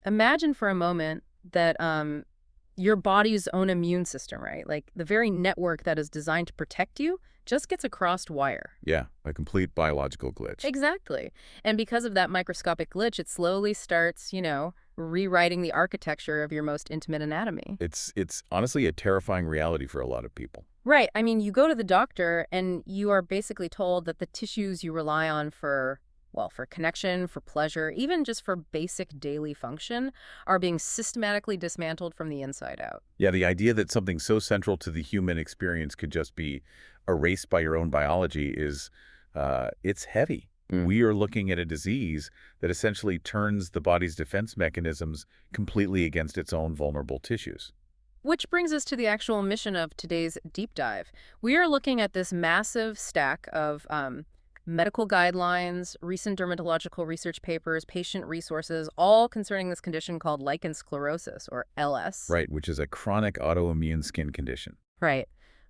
Imagine for a moment that your body's own immune system, right? Like the very network that is designed to protect you just gets a crossed wire. Yeah, a complete biological glitch. Exactly. And because of that microscopic glitch, it slowly starts, rewriting the architecture of your most intimate anatomy. It's honestly a terrifying reality for a lot of people. Right. I mean, you go to the doctor and you are basically told that the tissues you rely on for, well, for connection, for pleasure, even just for basic daily function, are being systematically dismantled from the inside out. Yeah, the idea that something so central to the human experience could just be erased by your own biology is, it's heavy. We are looking at a disease that essentially turns the body's defense mechanisms completely against its own vulnerable tissues. Which brings us to the actual mission of today's deep dive. We are looking at this massive stack of medical guidelines, recent dermatological research papers, patient resources, all concerning this condition called lichen sclerosus, or LS. Right, which is a chronic autoimmune skin condition. Right.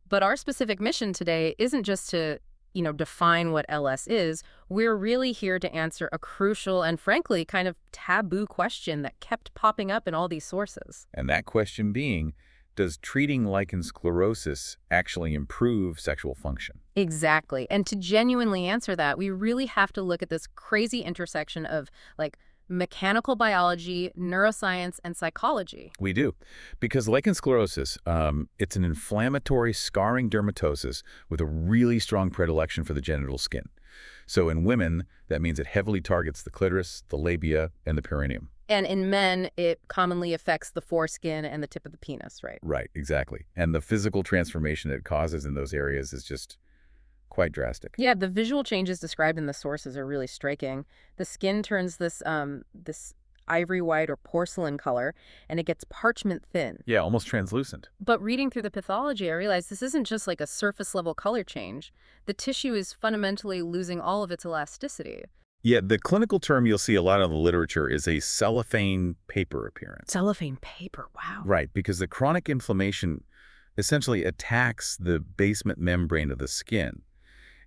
But our specific mission today isn't just to, define what LS is. We're really here to answer a crucial and frankly kind of taboo question that kept popping up in all these sources. And that question being, does treating lichen sclerosus actually improve sexual function? Exactly. And to genuinely answer that, we really have to look at this crazy intersection of like mechanical biology, neuroscience, and psychology. We do. Because lichen sclerosus, it's an inflammatory scarring dermatosis with a really strong predilection for the genital skin. So in women, that means it heavily targets the clitoris, the labia, and the perineum. And in men, it commonly affects the foreskin and the tip of the penis, right? Right, exactly. And the physical transformation it causes in those areas is just quite drastic. Yeah, the visual changes described in the sources are really striking. The skin turns this ivory white or porcelain color, and it gets parchment thin. Yeah, almost translucent. But reading through the pathology, I realized this isn't just like a surface level color change. The tissue is fundamentally losing all of its elasticity. Yeah, the clinical term you'll see a lot in the literature is a cellophane paper appearance. Cellophane paper, wow. Right, because the chronic inflammation essentially attacks the basement membrane of the skin.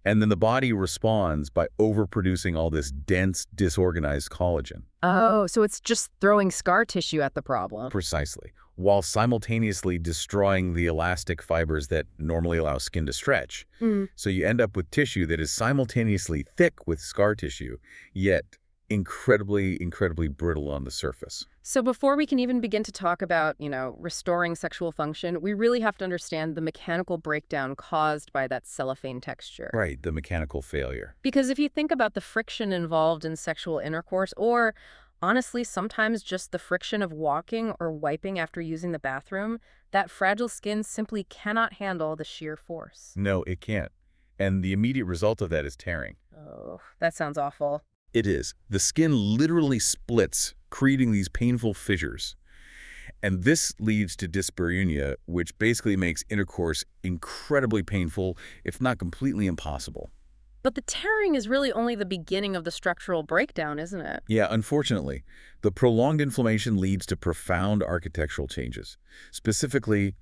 And then the body responds by overproducing all this dense, disorganized collagen. Oh, so it's just throwing scar tissue at the problem. Precisely. While simultaneously destroying the elastic fibers that normally allow skin to stretch. So you end up with tissue that is simultaneously thick with scar tissue, yet incredibly, incredibly brittle on the surface. So before we can even begin to talk about, restoring sexual function, we really have to understand the mechanical breakdown caused by that cellophane texture. Right, the mechanical failure. Because if you think about the friction involved in sexual intercourse, or honestly, sometimes just the friction of walking or wiping after using the bathroom, that fragile skin simply cannot handle the sheer force. No, it can't. And the immediate result of that is tearing. Oh, that sounds awful. It is. The skin literally splits, creating these painful fissures. And this leads to dyspareunia, which basically makes intercourse incredibly painful, if not completely impossible. But the tearing is really only the beginning of the structural breakdown, isn't it? Yeah, unfortunately, the prolonged inflammation leads to profound architectural changes, specifically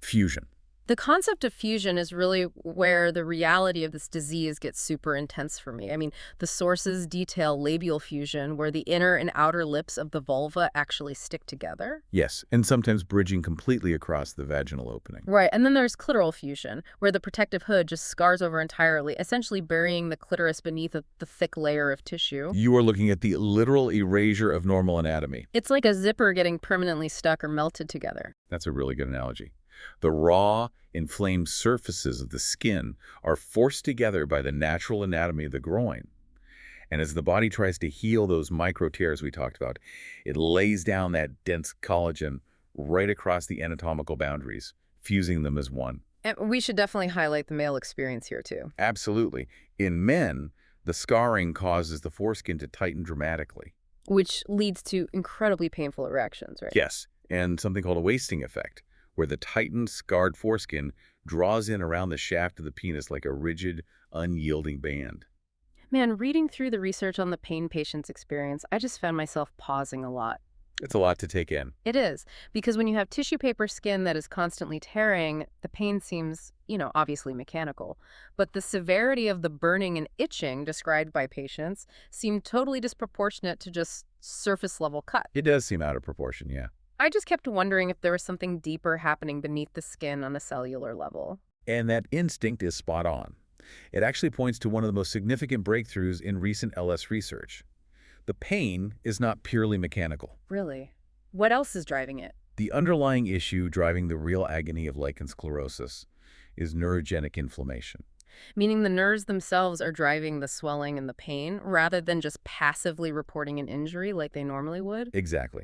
fusion. The concept of fusion is really where the reality of this disease gets super intense for me. I mean, the sources detail labial fusion, where the inner and outer lips of the vulva actually stick together. Yes, and sometimes bridging completely across the vaginal opening. Right, and then there's clitoral fusion, where the protective hood just scars over entirely, essentially burying the clitoris beneath the thick layer of tissue. You are looking at the literal erasure of normal anatomy. It's like a zipper getting permanently stuck or melted together. That's a really good analogy. The raw, inflamed surfaces of the skin are forced together by the natural anatomy of the groin. And as the body tries to heal those micro tears we talked about, it lays down that dense collagen right across the anatomical boundaries, fusing them as one. And we should definitely highlight the male experience here, too. Absolutely. In men, the scarring causes the foreskin to tighten dramatically. Which leads to incredibly painful erections, right? Yes, and something called a wasting effect, where the tightened, scarred foreskin draws in around the shaft of the penis like a rigid, unyielding band. Man, reading through the research on the pain patient's experience, I just found myself pausing a lot. It's a lot to take in. It is, because when you have tissue paper skin that is constantly tearing, the pain seems, obviously mechanical. But the severity of the burning and itching described by patients seemed totally disproportionate to just surface level cut. It does seem out of proportion, yeah. I just kept wondering if there was something deeper happening beneath the skin on a cellular level. And that instinct is spot on. It actually points to one of the most significant breakthroughs in recent LS research. The pain is not purely mechanical. Really? What else is driving it? The underlying issue driving the real agony of lichen sclerosus is neurogenic inflammation. Meaning the nerves themselves are driving the swelling and the pain rather than just passively reporting an injury like they normally would? Exactly.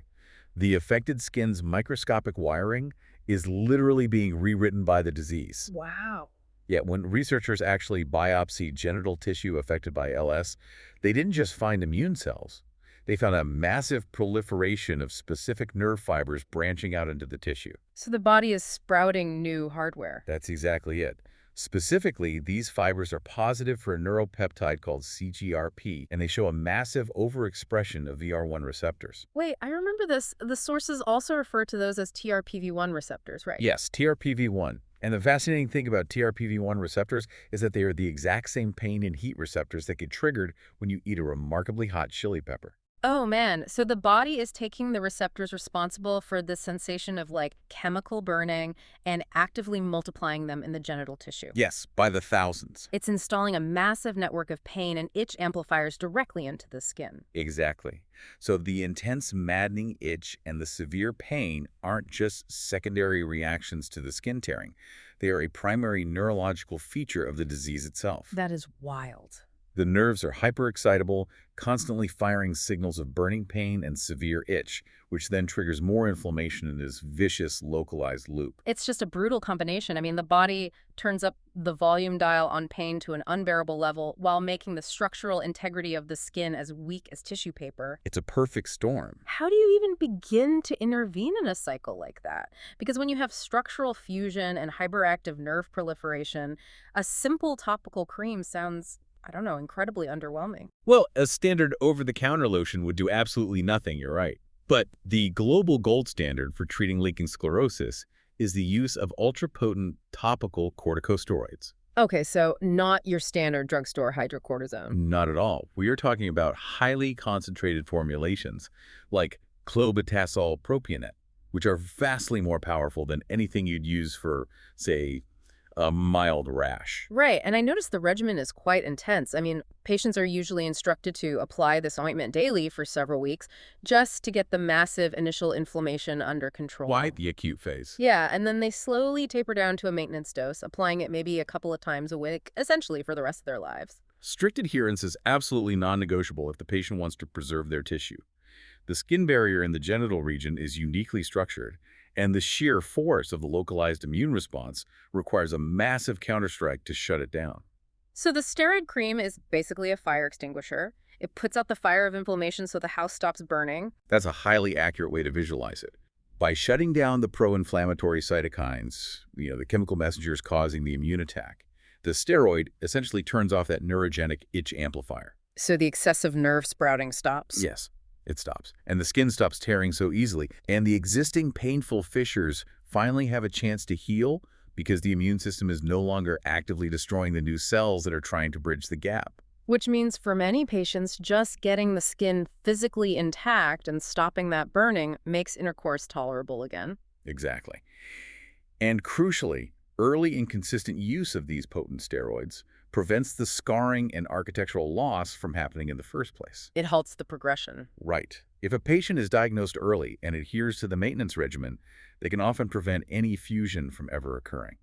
The affected skin's microscopic wiring is literally being rewritten by the disease. Wow. Yet when researchers actually biopsied genital tissue affected by LS, they didn't just find immune cells. They found a massive proliferation of specific nerve fibers branching out into the tissue. So the body is sprouting new hardware. That's exactly it. Specifically, these fibers are positive for a neuropeptide called CGRP, and they show a massive overexpression of VR1 receptors. Wait, I remember this. The sources also refer to those as TRPV1 receptors, right? Yes, TRPV1. And the fascinating thing about TRPV1 receptors is that they are the exact same pain and heat receptors that get triggered when you eat a remarkably hot chili pepper. Oh man, so the body is taking the receptors responsible for the sensation of like chemical burning and actively multiplying them in the genital tissue. Yes, by the thousands. It's installing a massive network of pain and itch amplifiers directly into the skin. Exactly. So the intense, maddening itch and the severe pain aren't just secondary reactions to the skin tearing. They are a primary neurological feature of the disease itself. That is wild. The nerves are hyperexcitable, constantly firing signals of burning pain and severe itch, which then triggers more inflammation in this vicious, localized loop. It's just a brutal combination. I mean, the body turns up the volume dial on pain to an unbearable level while making the structural integrity of the skin as weak as tissue paper. It's a perfect storm. How do you even begin to intervene in a cycle like that? Because when you have structural fusion and hyperactive nerve proliferation, a simple topical cream sounds, I don't know, incredibly underwhelming. Well, a standard over-the-counter lotion would do absolutely nothing, you're right. But the global gold standard for treating lichen sclerosus is the use of ultra-potent topical corticosteroids. Okay, so not your standard drugstore hydrocortisone. Not at all. We are talking about highly concentrated formulations like clobetasol propionate, which are vastly more powerful than anything you'd use for, say, a mild rash. Right, and I noticed the regimen is quite intense. I mean, patients are usually instructed to apply this ointment daily for several weeks just to get the massive initial inflammation under control. Why the acute phase? Yeah, and then they slowly taper down to a maintenance dose, applying it maybe a couple of times a week, essentially for the rest of their lives. Strict adherence is absolutely non-negotiable if the patient wants to preserve their tissue. The skin barrier in the genital region is uniquely structured, and the sheer force of the localized immune response requires a massive counterstrike to shut it down. So the steroid cream is basically a fire extinguisher. It puts out the fire of inflammation so the house stops burning. That's a highly accurate way to visualize it. By shutting down the pro-inflammatory cytokines, the chemical messengers causing the immune attack, the steroid essentially turns off that neurogenic itch amplifier. So the excessive nerve sprouting stops? Yes, it stops. And the skin stops tearing so easily. And the existing painful fissures finally have a chance to heal because the immune system is no longer actively destroying the new cells that are trying to bridge the gap. Which means for many patients, just getting the skin physically intact and stopping that burning makes intercourse tolerable again. Exactly. And crucially, early and consistent use of these potent steroids prevents the scarring and architectural loss from happening in the first place. It halts the progression. Right. If a patient is diagnosed early and adheres to the maintenance regimen, they can often prevent any fusion from ever occurring.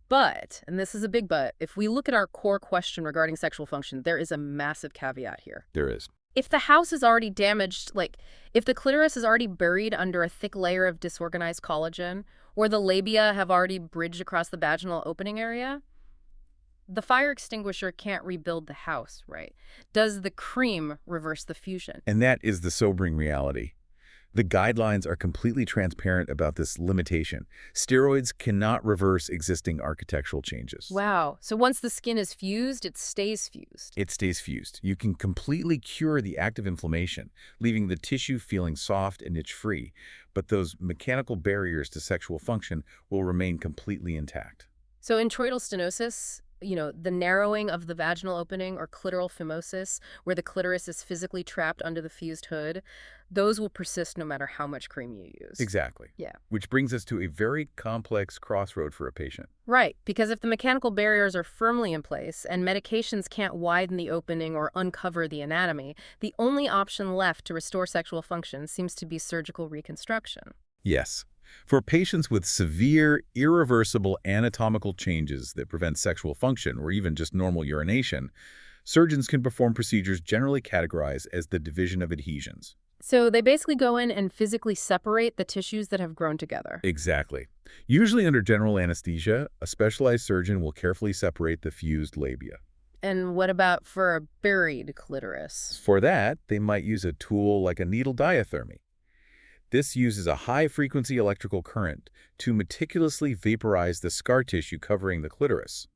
But, and this is a big but, if we look at our core question regarding sexual function, there is a massive caveat here. There is. If the house is already damaged, like if the clitoris is already buried under a thick layer of disorganized collagen, or the labia have already bridged across the vaginal opening area, the fire extinguisher can't rebuild the house, right? Does the cream reverse the fusion? And that is the sobering reality. The guidelines are completely transparent about this limitation. Steroids cannot reverse existing architectural changes. Wow. So once the skin is fused, it stays fused. It stays fused. You can completely cure the active inflammation, leaving the tissue feeling soft and itch-free, but those mechanical barriers to sexual function will remain completely intact. So in choroidal stenosis, the narrowing of the vaginal opening or clitoral phimosis, where the clitoris is physically trapped under the fused hood, those will persist no matter how much cream you use. Exactly. Yeah. Which brings us to a very complex crossroad for a patient. Right, because if the mechanical barriers are firmly in place and medications can't widen the opening or uncover the anatomy, the only option left to restore sexual function seems to be surgical reconstruction. Yes. For patients with severe, irreversible anatomical changes that prevent sexual function or even just normal urination, surgeons can perform procedures generally categorized as the division of adhesions. So they basically go in and physically separate the tissues that have grown together. Exactly. Usually under general anesthesia, a specialized surgeon will carefully separate the fused labia. And what about for a buried clitoris? For that, they might use a tool like a needle diathermy. This uses a high-frequency electrical current to meticulously vaporize the scar tissue covering the clitoris,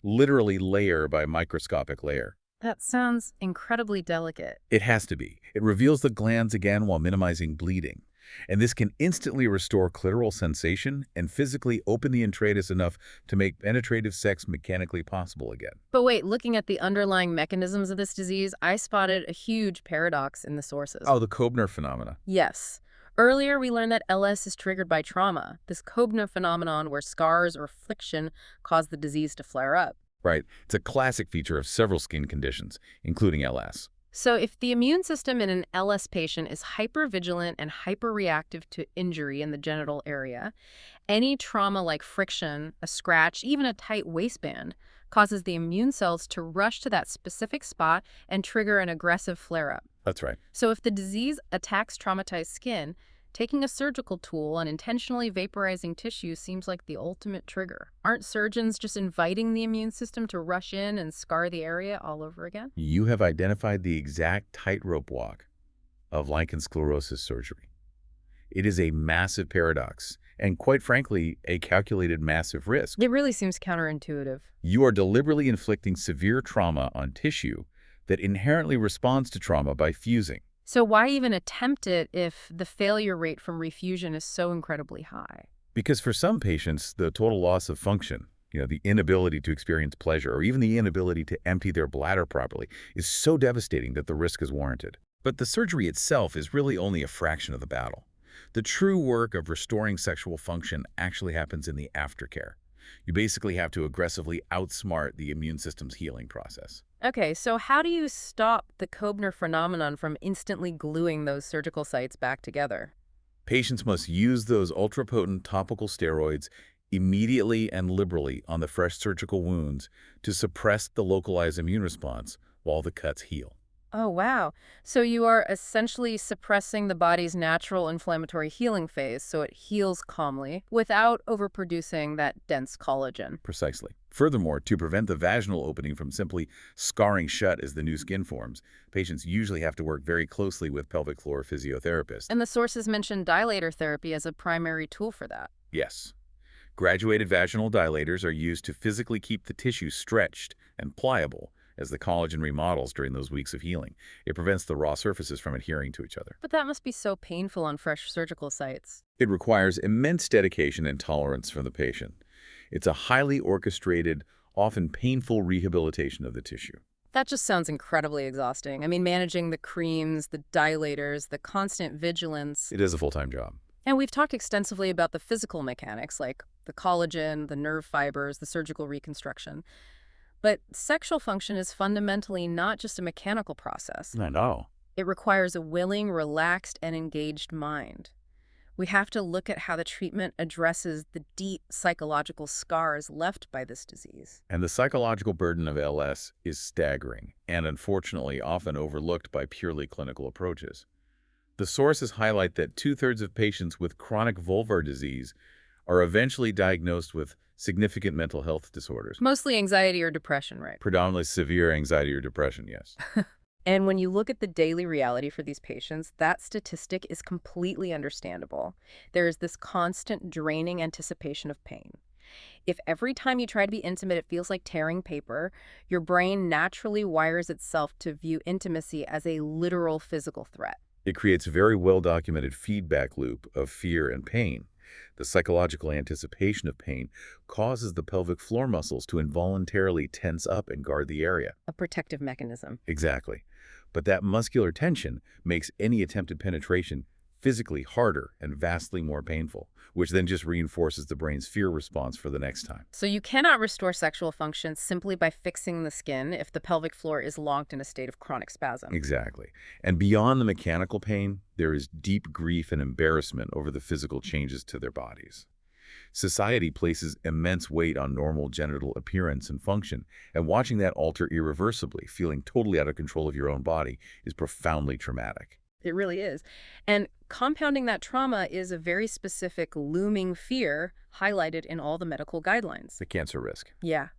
literally layer by microscopic layer. That sounds incredibly delicate. It has to be. It reveals the glands again while minimizing bleeding. And this can instantly restore clitoral sensation and physically open the intratus enough to make penetrative sex mechanically possible again. But wait, looking at the underlying mechanisms of this disease, I spotted a huge paradox in the sources. Oh, the Koebner phenomena. Yes. Earlier, we learned that LS is triggered by trauma, this Koebner phenomenon where scars or friction cause the disease to flare up. Right. It's a classic feature of several skin conditions, including LS. So if the immune system in an LS patient is hypervigilant and hyperreactive to injury in the genital area, any trauma like friction, a scratch, even a tight waistband causes the immune cells to rush to that specific spot and trigger an aggressive flare-up. That's right. So if the disease attacks traumatized skin, taking a surgical tool and intentionally vaporizing tissue seems like the ultimate trigger. Aren't surgeons just inviting the immune system to rush in and scar the area all over again? You have identified the exact tightrope walk of lichen sclerosus surgery. It is a massive paradox and, quite frankly, a calculated massive risk. It really seems counterintuitive. You are deliberately inflicting severe trauma on tissue that inherently responds to trauma by fusing. So why even attempt it if the failure rate from refusion is so incredibly high? Because for some patients, the total loss of function, the inability to experience pleasure or even the inability to empty their bladder properly is so devastating that the risk is warranted. But the surgery itself is really only a fraction of the battle. The true work of restoring sexual function actually happens in the aftercare. You basically have to aggressively outsmart the immune system's healing process. Okay, so how do you stop the Koebner phenomenon from instantly gluing those surgical sites back together? Patients must use those ultra-potent topical steroids immediately and liberally on the fresh surgical wounds to suppress the localized immune response while the cuts heal. Oh, wow. So you are essentially suppressing the body's natural inflammatory healing phase so it heals calmly without overproducing that dense collagen. Precisely. Furthermore, to prevent the vaginal opening from simply scarring shut as the new skin forms, patients usually have to work very closely with pelvic floor physiotherapists. And the sources mentioned dilator therapy as a primary tool for that. Yes. Graduated vaginal dilators are used to physically keep the tissue stretched and pliable as the collagen remodels during those weeks of healing. It prevents the raw surfaces from adhering to each other. But that must be so painful on fresh surgical sites. It requires immense dedication and tolerance from the patient. It's a highly orchestrated, often painful rehabilitation of the tissue. That just sounds incredibly exhausting. I mean, managing the creams, the dilators, the constant vigilance. It is a full-time job. And we've talked extensively about the physical mechanics, like the collagen, the nerve fibers, the surgical reconstruction. But sexual function is fundamentally not just a mechanical process. I know. It requires a willing, relaxed, and engaged mind. We have to look at how the treatment addresses the deep psychological scars left by this disease. And the psychological burden of LS is staggering and unfortunately often overlooked by purely clinical approaches. The sources highlight that 2/3 of patients with chronic vulvar disease are eventually diagnosed with significant mental health disorders. Mostly anxiety or depression, right? Predominantly severe anxiety or depression, yes. And when you look at the daily reality for these patients, that statistic is completely understandable. There is this constant draining anticipation of pain. If every time you try to be intimate, it feels like tearing paper, your brain naturally wires itself to view intimacy as a literal physical threat. It creates a very well-documented feedback loop of fear and pain. The psychological anticipation of pain causes the pelvic floor muscles to involuntarily tense up and guard the area. A protective mechanism. Exactly. But that muscular tension makes any attempted penetration physically harder and vastly more painful, which then just reinforces the brain's fear response for the next time. So you cannot restore sexual function simply by fixing the skin if the pelvic floor is locked in a state of chronic spasm. Exactly. And beyond the mechanical pain, there is deep grief and embarrassment over the physical changes to their bodies. Society places immense weight on normal genital appearance and function, and watching that alter irreversibly, feeling totally out of control of your own body, is profoundly traumatic. It really is. And compounding that trauma is a very specific looming fear highlighted in all the medical guidelines. The cancer risk. Yeah.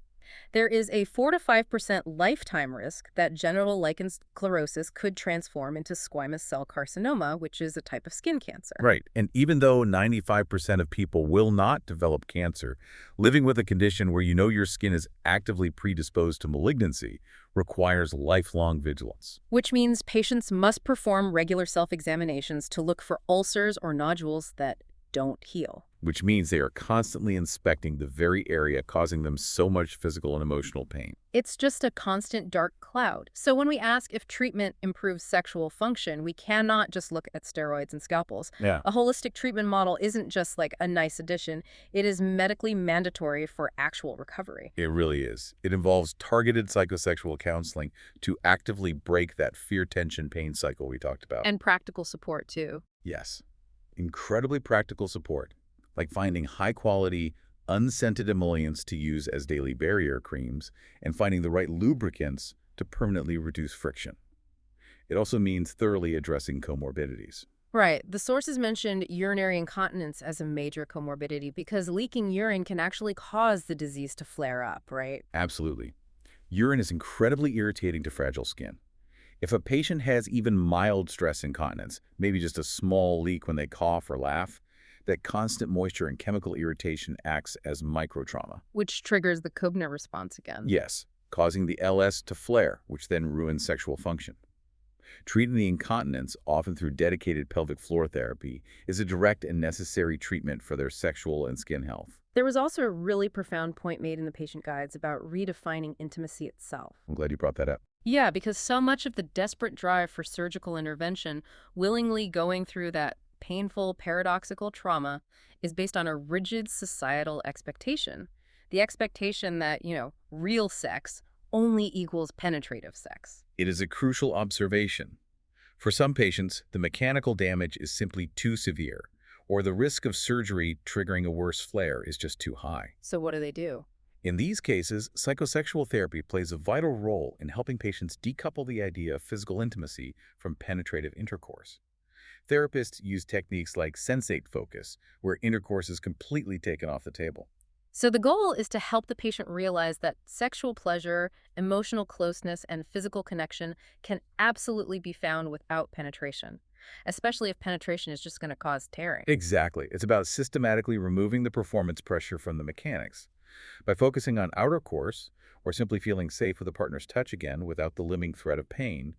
There is a 4 to 5% lifetime risk that genital lichen sclerosus could transform into squamous cell carcinoma, which is a type of skin cancer. Right. And even though 95% of people will not develop cancer, living with a condition where you know your skin is actively predisposed to malignancy requires lifelong vigilance. Which means patients must perform regular self-examinations to look for ulcers or nodules that don't heal. Which means they are constantly inspecting the very area causing them so much physical and emotional pain. It's just a constant dark cloud. So when we ask if treatment improves sexual function, we cannot just look at steroids and scalpels. Yeah. A holistic treatment model isn't just like a nice addition. It is medically mandatory for actual recovery. It really is. It involves targeted psychosexual counseling to actively break that fear, tension, pain cycle we talked about. And practical support, too. Yes, incredibly practical support, like finding high-quality, unscented emollients to use as daily barrier creams and finding the right lubricants to permanently reduce friction. It also means thoroughly addressing comorbidities. Right. The sources mentioned urinary incontinence as a major comorbidity because leaking urine can actually cause the disease to flare up, right? Absolutely. Urine is incredibly irritating to fragile skin. If a patient has even mild stress incontinence, maybe just a small leak when they cough or laugh, that constant moisture and chemical irritation acts as microtrauma. Which triggers the Kobner response again. Yes, causing the LS to flare, which then ruins sexual function. Treating the incontinence, often through dedicated pelvic floor therapy, is a direct and necessary treatment for their sexual and skin health. There was also a really profound point made in the patient guides about redefining intimacy itself. I'm glad you brought that up. Yeah, because so much of the desperate drive for surgical intervention, willingly going through that painful, paradoxical trauma, is based on a rigid societal expectation. The expectation that, real sex only equals penetrative sex. It is a crucial observation. For some patients, the mechanical damage is simply too severe, or the risk of surgery triggering a worse flare is just too high. So what do they do? In these cases, psychosexual therapy plays a vital role in helping patients decouple the idea of physical intimacy from penetrative intercourse. Therapists use techniques like sensate focus, where intercourse is completely taken off the table. So the goal is to help the patient realize that sexual pleasure, emotional closeness, and physical connection can absolutely be found without penetration, especially if penetration is just going to cause tearing. Exactly. It's about systematically removing the performance pressure from the mechanics. By focusing on outer course, or simply feeling safe with a partner's touch again without the looming threat of pain,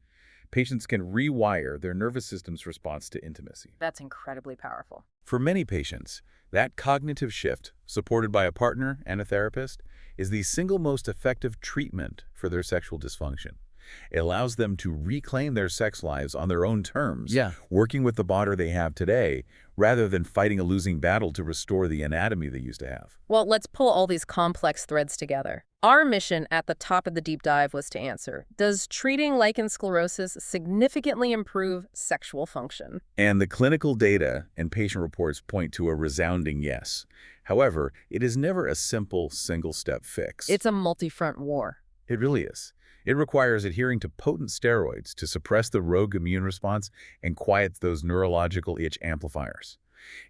patients can rewire their nervous system's response to intimacy. That's incredibly powerful. For many patients, that cognitive shift, supported by a partner and a therapist, is the single most effective treatment for their sexual dysfunction. It allows them to reclaim their sex lives on their own terms, working with the body they have today, rather than fighting a losing battle to restore the anatomy they used to have. Well, let's pull all these complex threads together. Our mission at the top of the deep dive was to answer, does treating lichen sclerosus significantly improve sexual function? And the clinical data and patient reports point to a resounding yes. However, it is never a simple, single-step fix. It's a multi-front war. It really is. It requires adhering to potent steroids to suppress the rogue immune response and quiet those neurological itch amplifiers.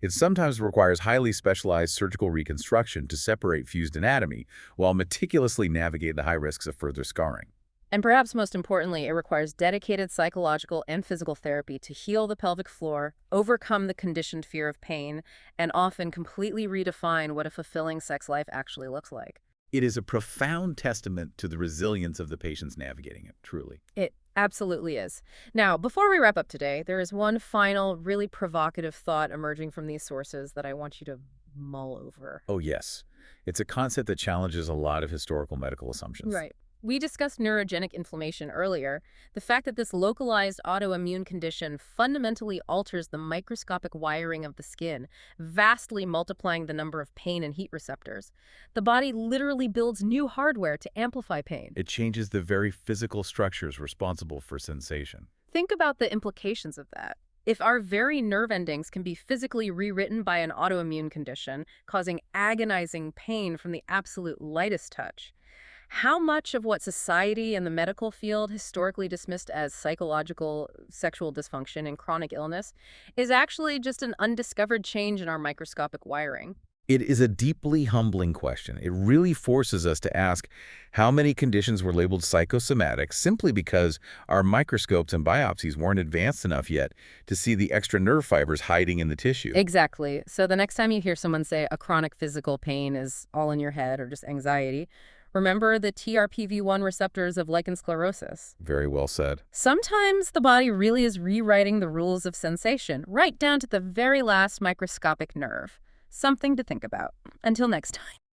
It sometimes requires highly specialized surgical reconstruction to separate fused anatomy while meticulously navigate the high risks of further scarring. And perhaps most importantly, it requires dedicated psychological and physical therapy to heal the pelvic floor, overcome the conditioned fear of pain, and often completely redefine what a fulfilling sex life actually looks like. It is a profound testament to the resilience of the patients navigating it, truly. It absolutely is. Now, before we wrap up today, there is one final, really provocative thought emerging from these sources that I want you to mull over. Oh, yes. It's a concept that challenges a lot of historical medical assumptions. Right. We discussed neurogenic inflammation earlier. The fact that this localized autoimmune condition fundamentally alters the microscopic wiring of the skin, vastly multiplying the number of pain and heat receptors. The body literally builds new hardware to amplify pain. It changes the very physical structures responsible for sensation. Think about the implications of that. If our very nerve endings can be physically rewritten by an autoimmune condition, causing agonizing pain from the absolute lightest touch, how much of what society and the medical field historically dismissed as psychological sexual dysfunction and chronic illness is actually just an undiscovered change in our microscopic wiring? It is a deeply humbling question. It really forces us to ask how many conditions were labeled psychosomatic simply because our microscopes and biopsies weren't advanced enough yet to see the extra nerve fibers hiding in the tissue. Exactly. So the next time you hear someone say a chronic physical pain is all in your head or just anxiety, remember the TRPV1 receptors of lichen sclerosus. Very well said. Sometimes the body really is rewriting the rules of sensation, right down to the very last microscopic nerve. Something to think about. Until next time.